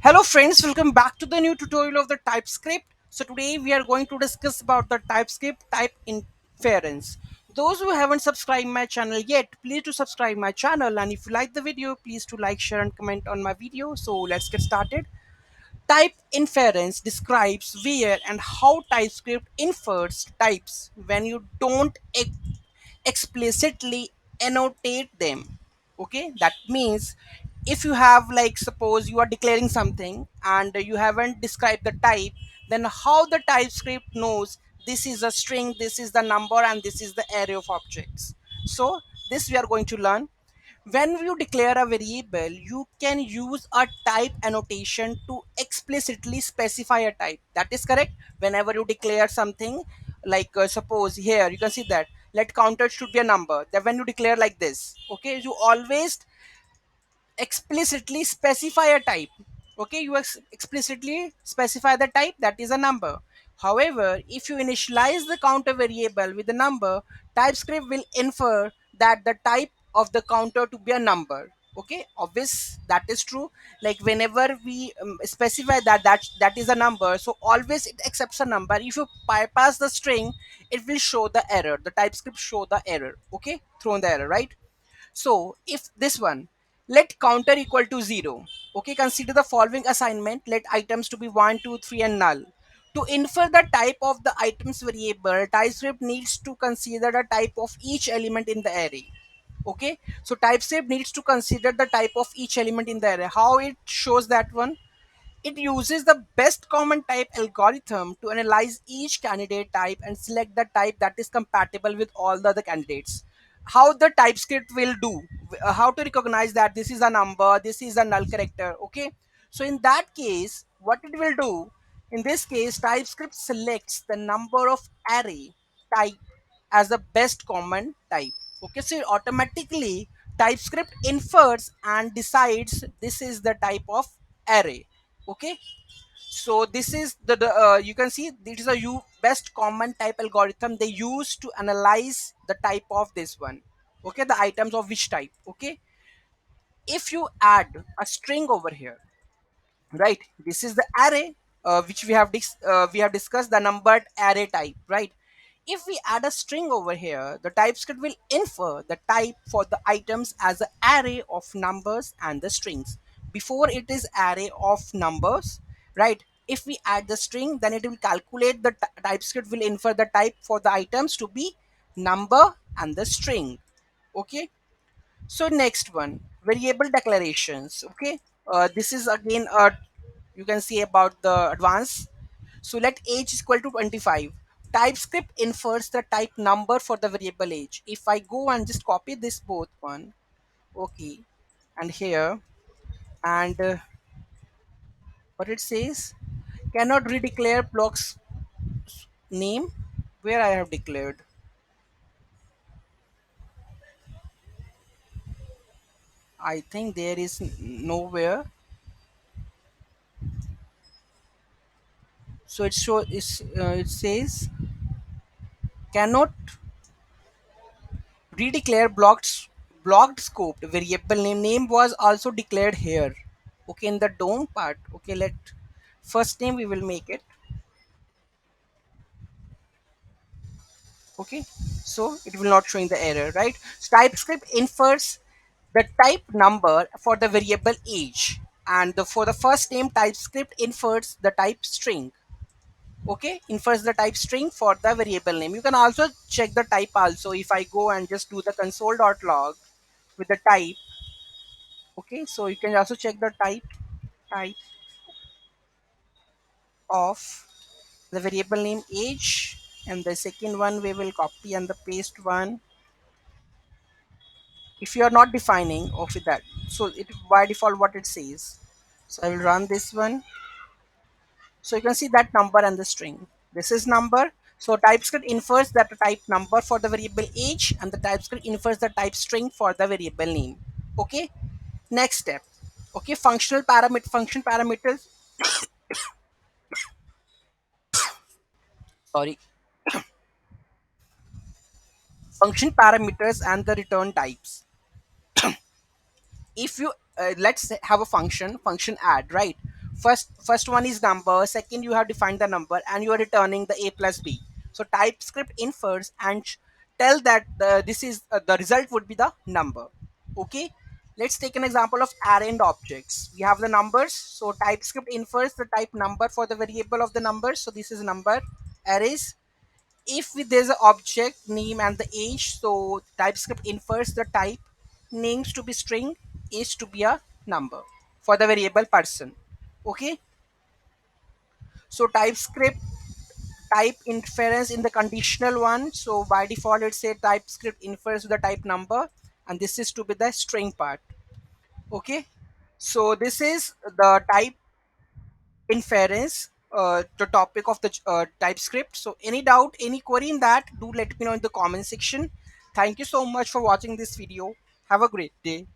Hello friends, welcome back to the new tutorial of the TypeScript. So today we are going to discuss about the TypeScript type inference. Those who haven't subscribed my channel yet, please do subscribe my channel, and if you like the video, please do like, share and comment on my video. So let's get started. Type inference describes where and how TypeScript infers types when you don't explicitly annotate them. Okay, that means if you have, like, suppose you are declaring something and you haven't described the type, then how the TypeScript knows this is a string, this is the number, and this is the array of objects. So this we are going to learn. When you declare a variable, you can use a type annotation to explicitly specify a type. That is correct. Whenever you declare something, like, suppose here you can see that let counter should be a number, that when you declare like this, okay, you always explicitly specify a type. Okay, you explicitly specify the type, that is a number. However, if you initialize the counter variable with a number, TypeScript will infer that the type of the counter to be a number. Okay, obvious, that is true. Like whenever we specify that is a number, so always it accepts a number. If you bypass the string, it will show the error, the TypeScript show the error. Okay, thrown the error, right? So if this one, let counter equal to 0. Okay, consider the following assignment. Let items to be 1, 2, 3 and null. To infer the type of the items variable, TypeScript needs to consider the type of each element in the array. Okay, so TypeScript needs to consider the type of each element in the array. How it shows that one? It uses the best common type algorithm to analyze each candidate type and select the type that is compatible with all the other candidates. How the TypeScript will do, how to recognize that this is a number, this is a null character. Okay, so in that case, what it will do, in this case, TypeScript selects the number of array type as the best common type. Okay, so automatically TypeScript infers and decides this is the type of array. Okay, so this is the you can see this is a best common type algorithm they use to analyze the type of this one. Okay, the items of which type. Okay, if you add a string over here, right, this is the array, which we have discussed the numbered array type, right? If we add a string over here, the TypeScript will infer the type for the items as an array of numbers and the strings. Before it is array of numbers, right? If we add the string, then it will calculate the TypeScript will infer the type for the items to be number and the string. Okay, so next one, variable declarations. Okay, this is again you can see about the advanced. So let age is equal to 25. TypeScript infers the type number for the variable age. If I go and just copy this both one, okay, and here, and what it says, cannot redeclare blocks name, where I have declared. I think there is nowhere. So it says cannot redeclare blocked scoped variable name was also declared here. Okay, in the DOM part. Okay, let first name we will make it. Okay, so it will not showing the error, right? So TypeScript infers the type number for the variable age, and for the first name, TypeScript infers the type string. Okay, infers the type string for the variable name. You can also check the type also. If I go and just do the console.log with the type. Okay, so you can also check the type of the variable name age, and the second one we will copy and the paste one. If you are not defining of that, so it by default what it says. So I will run this one. So you can see that number and the string, this is number. So TypeScript infers that the type number for the variable age, and the TypeScript infers the type string for the variable name. Okay, next step. Okay, function parameters, sorry, function parameters and the return types. If you let's have a function add, right? First one is number, second you have defined the number, and you are returning the a plus b. So TypeScript infers and tell that this is the result would be the number. Okay, let's take an example of array and objects. We have the numbers, so TypeScript infers the type number for the variable of the numbers. So this is number arrays. If there's an object name and the age, so TypeScript infers the type names to be string, age to be a number for the variable person. Okay, so TypeScript type inference in the conditional one, so by default it say TypeScript infers the type number, and this is to be the string part. Okay, so this is the type inference, the topic of the TypeScript. So any doubt, any query in that, do let me know in the comment section. Thank you so much for watching this video. Have a great day.